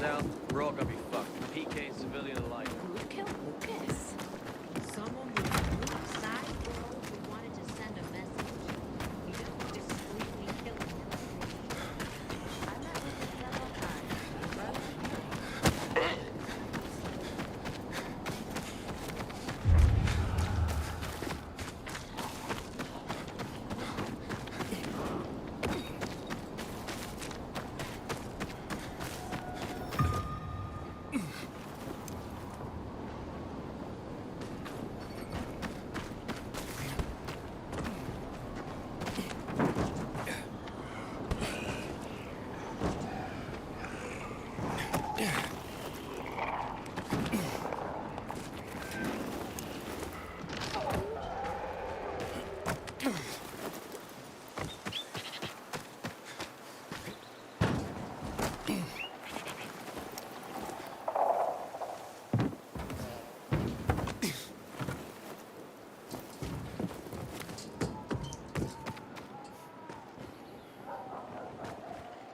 goes out, we're all gonna be fucked. PK and civilian alike. Who killed Lucas? Someone with a blue side girl who wanted to send a message. You didn't discreetly kill him in the street. I met with him several times.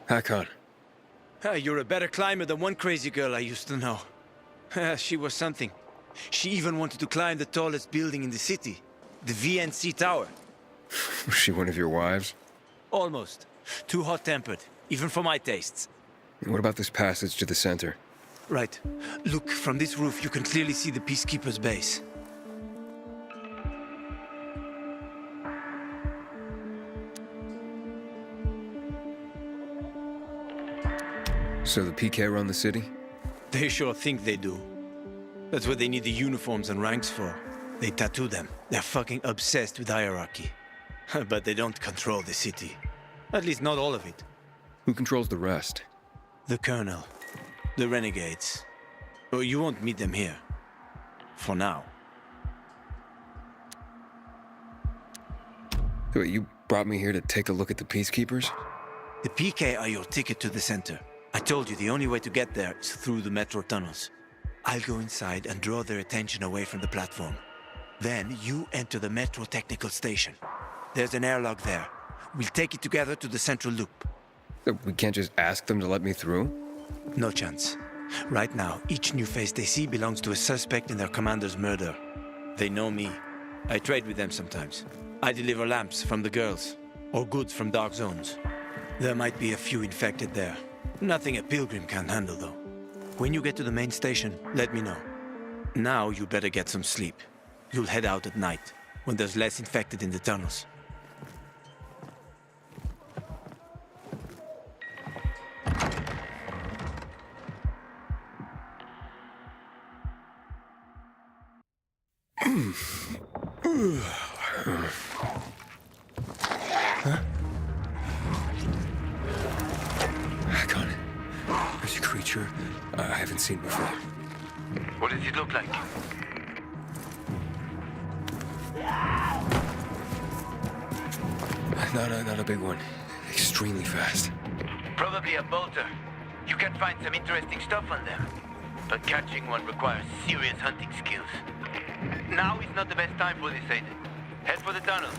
Hakon. You're a better climber than one crazy girl I used to know. She was something. She even wanted to climb the tallest building in the city, the VNC Tower. Was she one of your wives? Almost. Too hot-tempered, even for my tastes. What about this passage to the center? Right. Look, from this roof you can clearly see the Peacekeeper's base. So the PK run the city? They sure think they do. That's what they need the uniforms and ranks for. They tattoo them. They're fucking obsessed with hierarchy. But they don't control the city. At least not all of it. Who controls the rest? The Colonel. The Renegades. Oh, you won't meet them here. For now. Wait, you brought me here to take a look at the Peacekeepers? The PK are your ticket to the center. I told you the only way to get there is through the metro tunnels. I'll go inside and draw their attention away from the platform. Then you enter the metro technical station. There's an airlock there. We'll take it together to the central loop. We can't just ask them to let me through? No chance. Right now, each new face they see belongs to a suspect in their commander's murder. They know me. I trade with them sometimes. I deliver lamps from the girls, or goods from dark zones. There might be a few infected there. Nothing a pilgrim can handle, though. When you get to the main station, let me know. Now you better get some sleep. You'll head out at night, when there's less infected in the tunnels. Huh? Hakon, there's a creature I haven't seen before. What does it look like? Not a big one. Extremely fast. Probably a bolter. You can find some interesting stuff on them. But catching one requires serious hunting skills. Now is not the best time for this, Eitor. Head for the tunnels.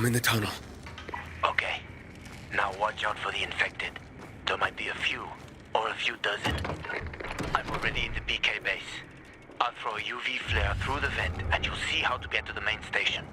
I'm in the tunnel. Okay. Now watch out for the infected. There might be a few, or a few dozen. I'm already in the PK base. I'll throw a UV flare through the vent, and you'll see how to get to the main station.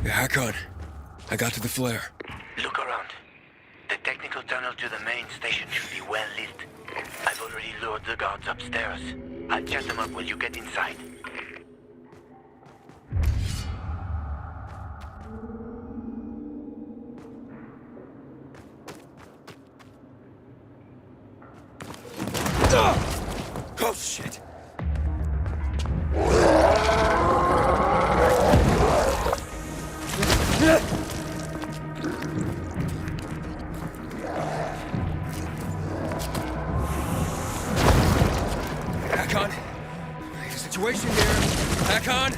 Hakon, I got to the flare. Look around. The technical tunnel to the main station should be well lit. I've already lured the guards upstairs. I'll chat them up while you get inside. Oh, shit! Hakon! Situation here! Hakon!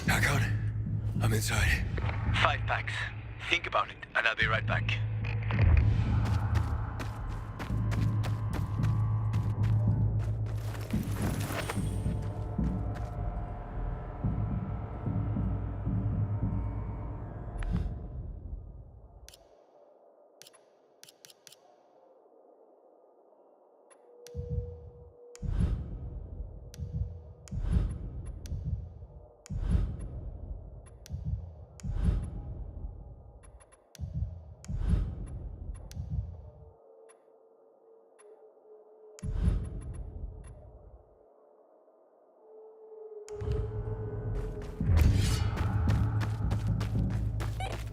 Hakon, I'm inside. 5 packs. Think about it, and I'll be right back.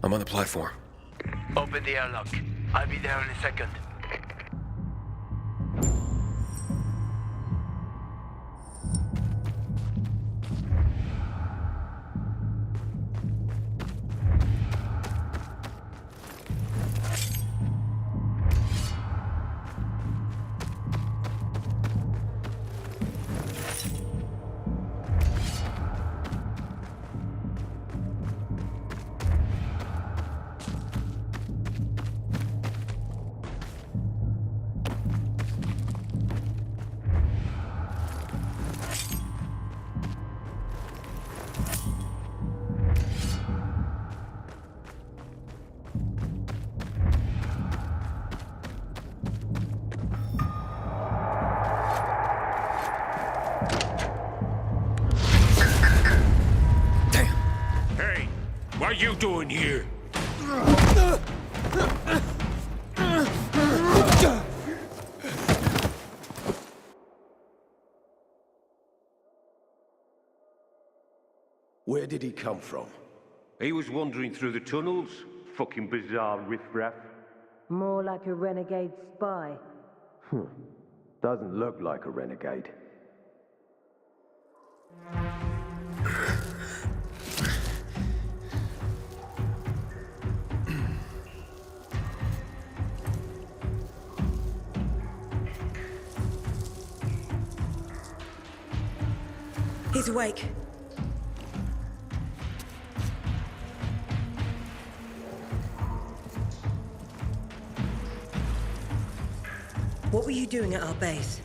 I'm on the platform. Open the airlock. I'll be there in a second. What are you doing here? Where did he come from? He was wandering through the tunnels. Fucking bizarre riffraff. More like a renegade spy. Doesn't look like a renegade. He's awake. What were you doing at our base?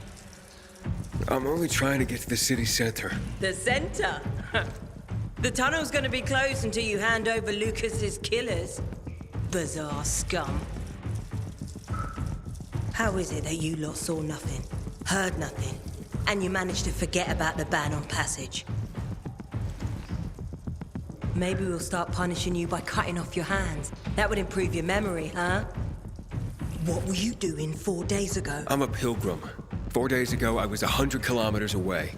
I'm only trying to get to the city center. The center? The tunnel's gonna be closed until you hand over Lucas's killers. Bizarre scum. How is it that you lot saw nothing, heard nothing, and you managed to forget about the ban on passage? Maybe we'll start punishing you by cutting off your hands. That would improve your memory, huh? What were you doing 4 days ago? I'm a pilgrim. 4 days ago, I was 100 kilometers away.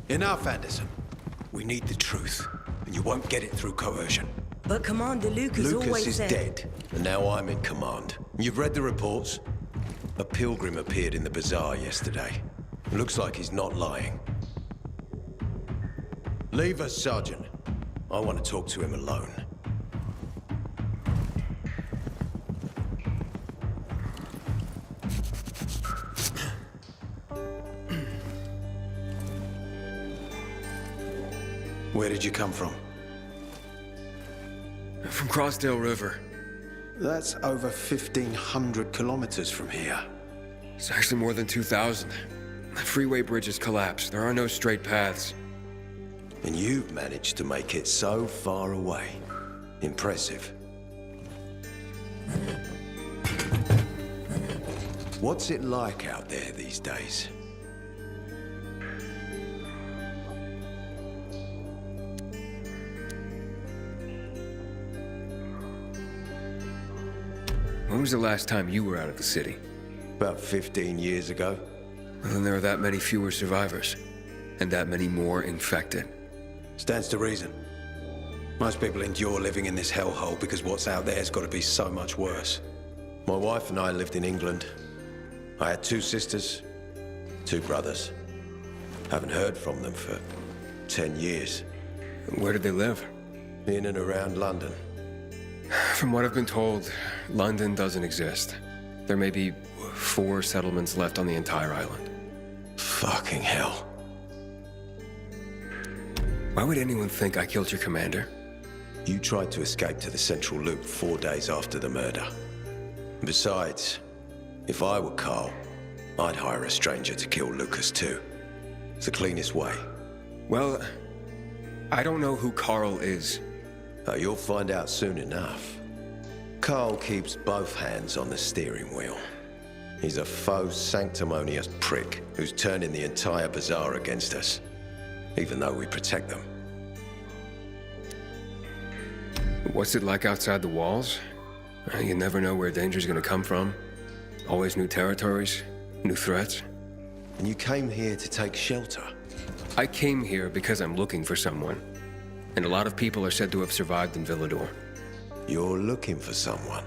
Enough, Anderson. We need the truth, and you won't get it through coercion. But Commander Lucas always Lucas is said... dead, and now I'm in command. You've read the reports? A pilgrim appeared in the bazaar yesterday. Looks like he's not lying. Leave us, Sergeant. I want to talk to him alone. Where did you come from? From Crossdale River. That's over 1,500 kilometers from here. It's actually more than 2,000. The freeway bridges collapsed. There are no straight paths. And you've managed to make it so far away. Impressive. What's it like out there these days? When was the last time you were out of the city? About 15 years ago. Well, then there are that many fewer survivors. And that many more infected. Stands to reason. Most people endure living in this hellhole because what's out there's got to be so much worse. My wife and I lived in England. I had 2 sisters, 2 brothers. Haven't heard from them for 10 years. Where did they live? In and around London. From what I've been told, London doesn't exist. There may be 4 settlements left on the entire island. Fucking hell. Why would anyone think I killed your commander? You tried to escape to the Central Loop 4 days after the murder. Besides, if I were Carl, I'd hire a stranger to kill Lucas too. It's the cleanest way. Well, I don't know who Carl is. Oh, you'll find out soon enough. Carl keeps both hands on the steering wheel. He's a faux sanctimonious prick who's turning the entire bazaar against us, even though we protect them. What's it like outside the walls? You never know where danger's gonna come from. Always new territories, new threats. And you came here to take shelter. I came here because I'm looking for someone. And a lot of people are said to have survived in Villador. You're looking for someone.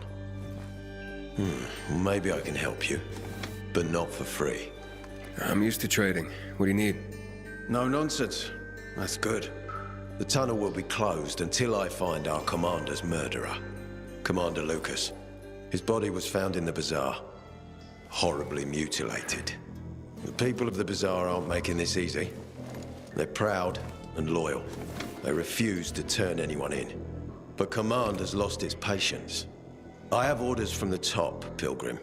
Well, maybe I can help you, but not for free. I'm used to trading. What do you need? No nonsense. That's good. The tunnel will be closed until I find our commander's murderer, Commander Lucas. His body was found in the bazaar, horribly mutilated. The people of the bazaar aren't making this easy. They're proud and loyal. They refuse to turn anyone in. But Command has lost its patience. I have orders from the top, Pilgrim.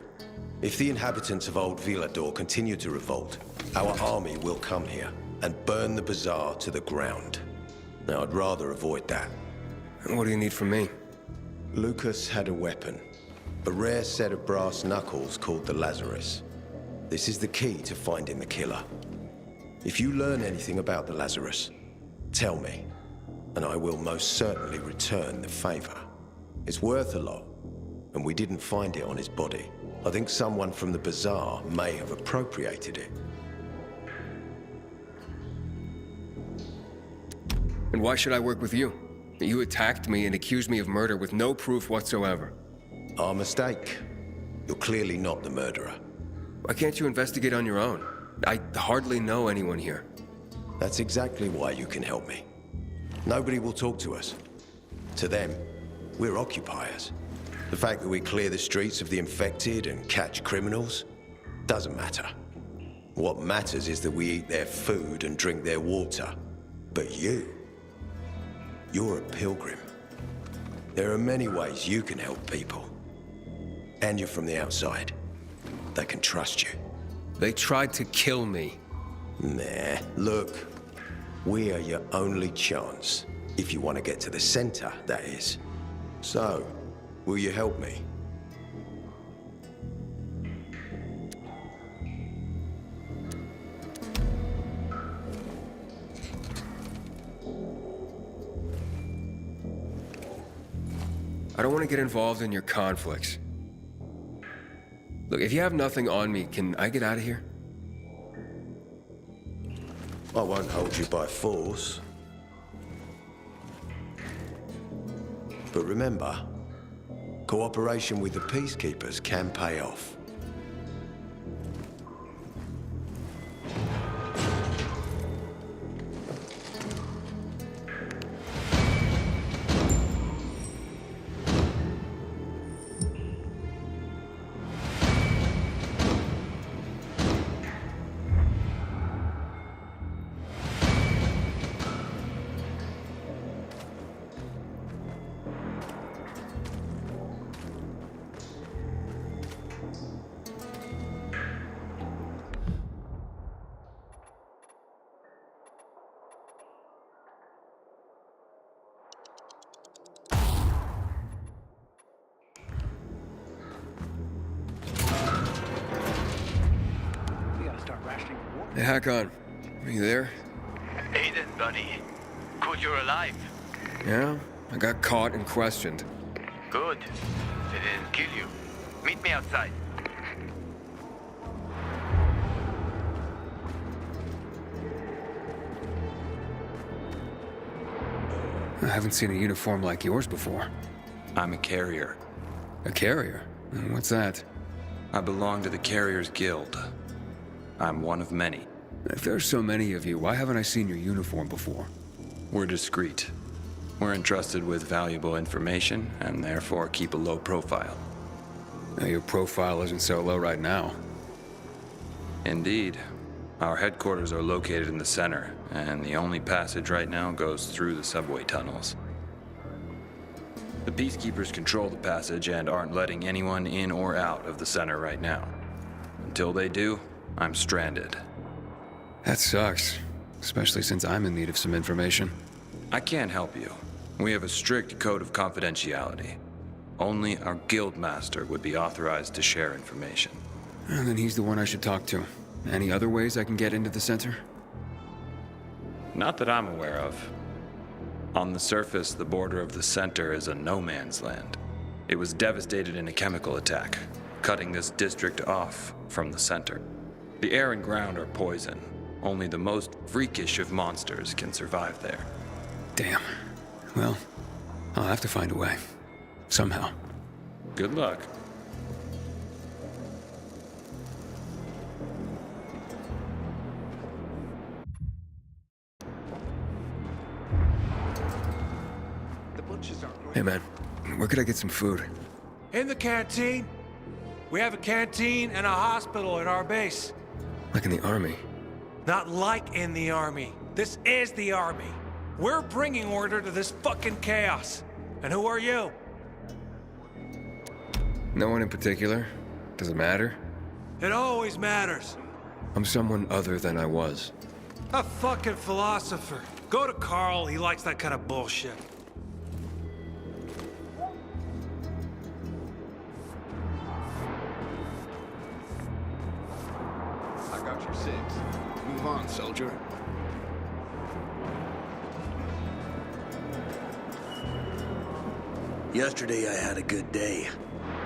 If the inhabitants of Old Villador continue to revolt, our army will come here and burn the bazaar to the ground. Now, I'd rather avoid that. What do you need from me? Lucas had a weapon. A rare set of brass knuckles called the Lazarus. This is the key to finding the killer. If you learn anything about the Lazarus, tell me, and I will most certainly return the favor. It's worth a lot, and we didn't find it on his body. I think someone from the bazaar may have appropriated it. And why should I work with you? You attacked me and accused me of murder with no proof whatsoever. Our mistake. You're clearly not the murderer. Why can't you investigate on your own? I hardly know anyone here. That's exactly why you can help me. Nobody will talk to us. To them, we're occupiers. The fact that we clear the streets of the infected and catch criminals doesn't matter. What matters is that we eat their food and drink their water. But you're a pilgrim. There are many ways you can help people. And you're from the outside. They can trust you. They tried to kill me. Nah, look. We are your only chance. If you want to get to the center, that is. So, will you help me? I don't want to get involved in your conflicts. Look, if you have nothing on me, can I get out of here? I won't hold you by force. But remember, cooperation with the peacekeepers can pay off. Hey, Hakon. Are you there? Aiden, buddy. Good you're alive. Yeah? I got caught and questioned. Good. They didn't kill you. Meet me outside. I haven't seen a uniform like yours before. I'm a carrier. A carrier? What's that? I belong to the Carriers Guild. I'm one of many. If there's so many of you, why haven't I seen your uniform before? We're discreet. We're entrusted with valuable information, and therefore keep a low profile. Now, your profile isn't so low right now. Indeed. Our headquarters are located in the center, and the only passage right now goes through the subway tunnels. The Peacekeepers control the passage and aren't letting anyone in or out of the center right now. Until they do, I'm stranded. That sucks, especially since I'm in need of some information. I can't help you. We have a strict code of confidentiality. Only our guild master would be authorized to share information. And then he's the one I should talk to. Any other ways I can get into the center? Not that I'm aware of. On the surface, the border of the center is a no-man's land. It was devastated in a chemical attack, cutting this district off from the center. The air and ground are poison. Only the most freakish of monsters can survive there. Damn. Well, I'll have to find a way. Somehow. Good luck. Hey, man, where could I get some food? In the canteen. We have a canteen and a hospital at our base. Like in the army. Not like in the army. This is the army. We're bringing order to this fucking chaos. And who are you? No one in particular. Does it matter? It always matters. I'm someone other than I was. A fucking philosopher. Go to Carl, he likes that kind of bullshit. I got your 6. Move on, soldier. Yesterday I had a good day.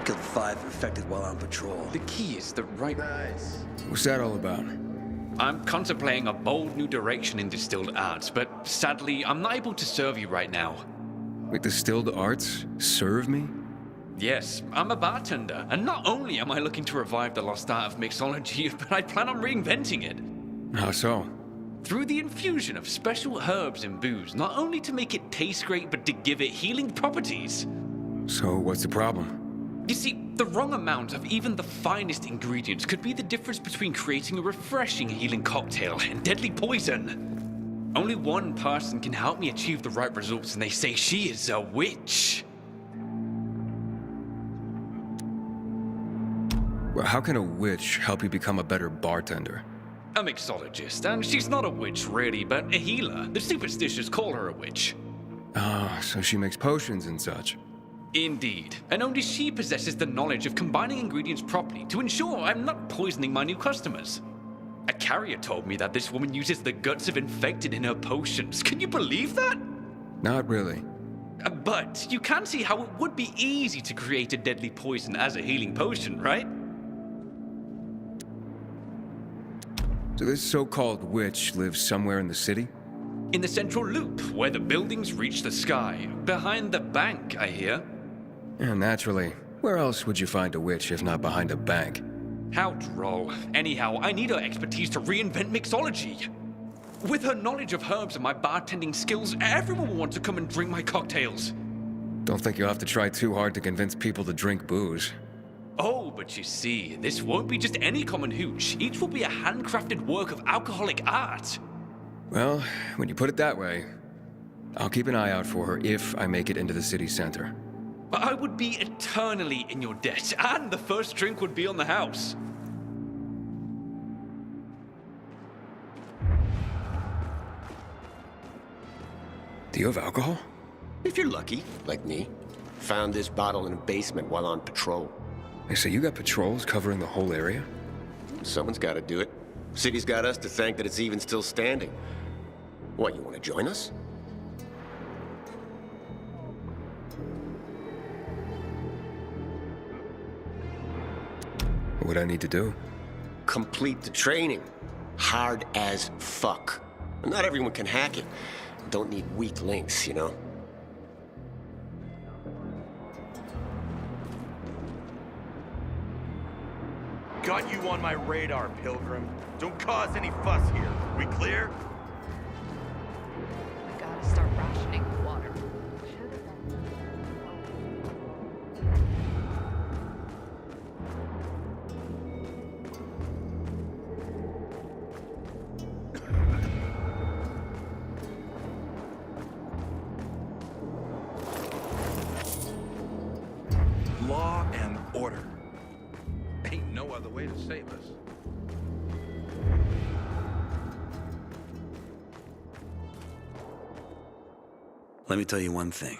Killed 5 infected while on patrol. The key is the right... Nice. What's that all about? I'm contemplating a bold new direction in distilled arts, but sadly, I'm not able to serve you right now. Wait, distilled arts? Serve me? Yes, I'm a bartender, and not only am I looking to revive the lost art of mixology, but I plan on reinventing it. How so? Through the infusion of special herbs and booze, not only to make it taste great, but to give it healing properties. So what's the problem? You see, the wrong amount of even the finest ingredients could be the difference between creating a refreshing healing cocktail and deadly poison. Only one person can help me achieve the right results, and they say she is a witch. Well, how can a witch help you become a better bartender? A mixologist, and she's not a witch really, but a healer. The superstitious call her a witch. Ah, so she makes potions and such. Indeed, and only she possesses the knowledge of combining ingredients properly to ensure I'm not poisoning my new customers. A carrier told me that this woman uses the guts of infected in her potions. Can you believe that? Not really. But you can see how it would be easy to create a deadly poison as a healing potion, right? So this so-called witch lives somewhere in the city? In the central loop, where the buildings reach the sky. Behind the bank, I hear. Yeah, naturally. Where else would you find a witch if not behind a bank? How droll. Anyhow, I need her expertise to reinvent mixology. With her knowledge of herbs and my bartending skills, everyone will want to come and drink my cocktails. Don't think you'll have to try too hard to convince people to drink booze. Oh, but you see, this won't be just any common hooch. Each will be a handcrafted work of alcoholic art. Well, when you put it that way, I'll keep an eye out for her if I make it into the city center. I would be eternally in your debt, and the first drink would be on the house. Do you have alcohol? If you're lucky, like me. Found this bottle in a basement while on patrol. Hey, so you got patrols covering the whole area? Someone's gotta do it. City's got us to thank that it's even still standing. What, you wanna join us? What would I need to do? Complete the training. Hard as fuck. Not everyone can hack it. Don't need weak links, you know? Got you on my radar, Pilgrim. Don't cause any fuss here. We clear? We gotta start rationing the water. Law and order. Ain't no other way to save us. Let me tell you one thing.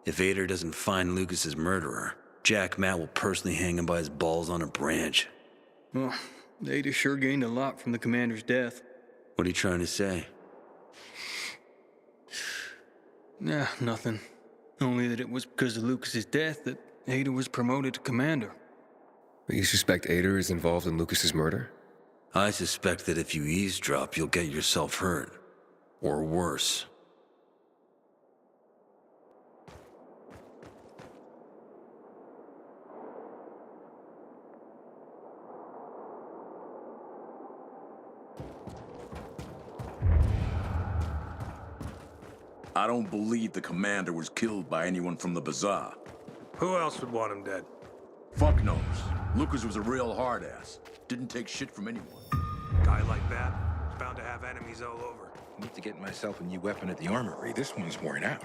If Eitor doesn't find Lucas's murderer, Jack Matt will personally hang him by his balls on a branch. Well, Eitor sure gained a lot from the commander's death. What are you trying to say? Nah, nothing. Only that it was because of Lucas's death that Eitor was promoted to commander. You suspect Eitor is involved in Lucas's murder? I suspect that if you eavesdrop, you'll get yourself hurt. Or worse. I don't believe the commander was killed by anyone from the bazaar. Who else would want him dead? Fuck knows. Lucas was a real hard-ass. Didn't take shit from anyone. Guy like that is bound to have enemies all over. Need to get myself a new weapon at the armory. This one's worn out.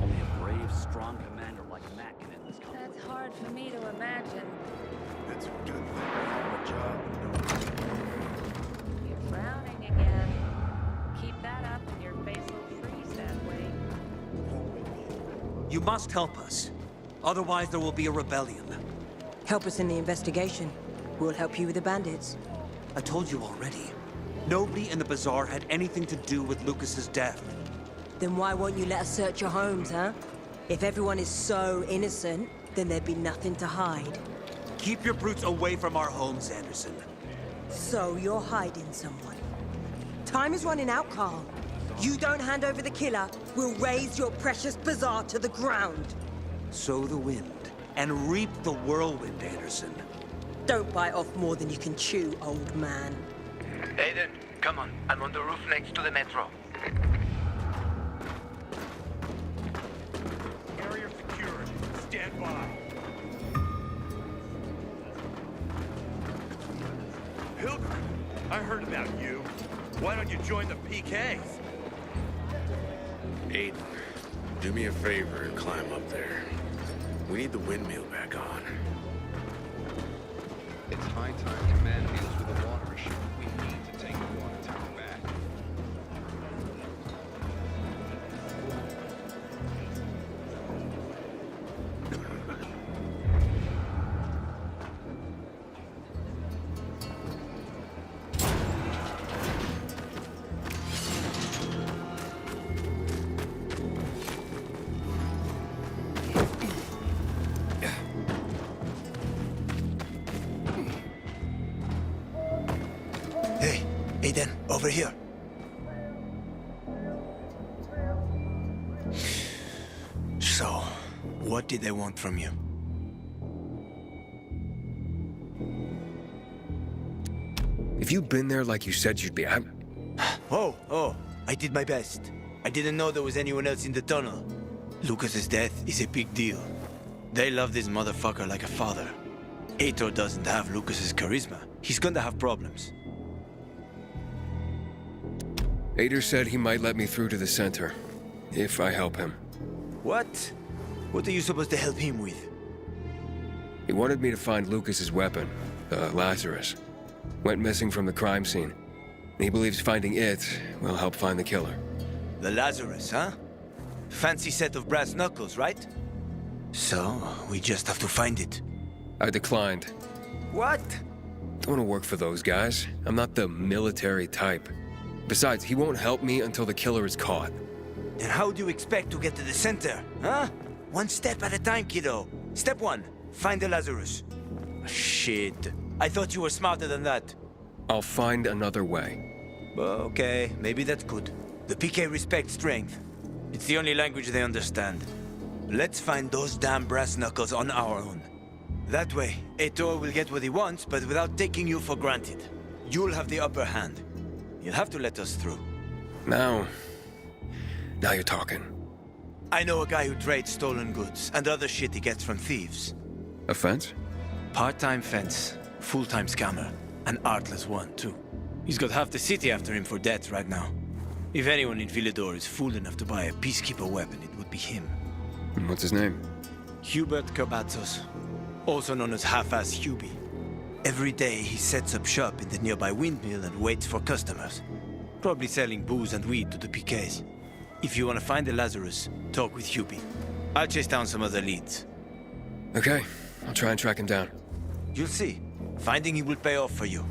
Only a brave, strong commander like Matt can end this conflict. That's hard for me to imagine. It's a good thing I have a job. You're frowning again. Keep that up and your face will freeze that way. You must help us. Otherwise, there will be a rebellion. Help us in the investigation. We'll help you with the bandits. I told you already. Nobody in the bazaar had anything to do with Lucas's death. Then why won't you let us search your homes, huh? If everyone is so innocent, then there'd be nothing to hide. Keep your brutes away from our homes, Anderson. So you're hiding someone. Time is running out, Carl. You don't hand over the killer, we'll raise your precious bazaar to the ground. Sow the wind and reap the whirlwind, Anderson. Don't bite off more than you can chew, old man. Aiden, come on. I'm on the roof next to the metro. Area secured. Stand by. Pilgrim, I heard about you. Why don't you join the PKs? Eitor, do me a favor and climb up there. We need the windmill back on. It's high time command deals with the water issue. We need to take the water tower back. Hey, Aiden, over here. So, what did they want from you? If you'd been there like you said you'd be, Oh, I did my best. I didn't know there was anyone else in the tunnel. Lucas's death is a big deal. They love this motherfucker like a father. Eitor doesn't have Lucas's charisma. He's gonna have problems. Eitor said he might let me through to the center, if I help him. What? What are you supposed to help him with? He wanted me to find Lucas's weapon, Lazarus. Went missing from the crime scene. He believes finding it will help find the killer. The Lazarus, huh? Fancy set of brass knuckles, right? So, we just have to find it. I declined. What? Don't want to work for those guys. I'm not the military type. Besides, he won't help me until the killer is caught. Then how do you expect to get to the center, huh? One step at a time, kiddo. Step one, find the Lazarus. Shit. I thought you were smarter than that. I'll find another way. Okay, maybe that's good. The PK respect strength. It's the only language they understand. Let's find those damn brass knuckles on our own. That way, Eitor will get what he wants, but without taking you for granted. You'll have the upper hand. You'll have to let us through. Now you're talking. I know a guy who trades stolen goods and other shit he gets from thieves. A fence? Part-time fence, full-time scammer. An artless one, too. He's got half the city after him for debts right now. If anyone in Villador is fool enough to buy a peacekeeper weapon, it would be him. And what's his name? Hubert Kerbatzos. also known as Half-Ass Hubie. Every day he sets up shop in the nearby windmill and waits for customers. Probably selling booze and weed to the PKs. If you want to find the Lazarus, talk with Hubie. I'll chase down some other leads. Okay, I'll try and track him down. You'll see. Finding him will pay off for you.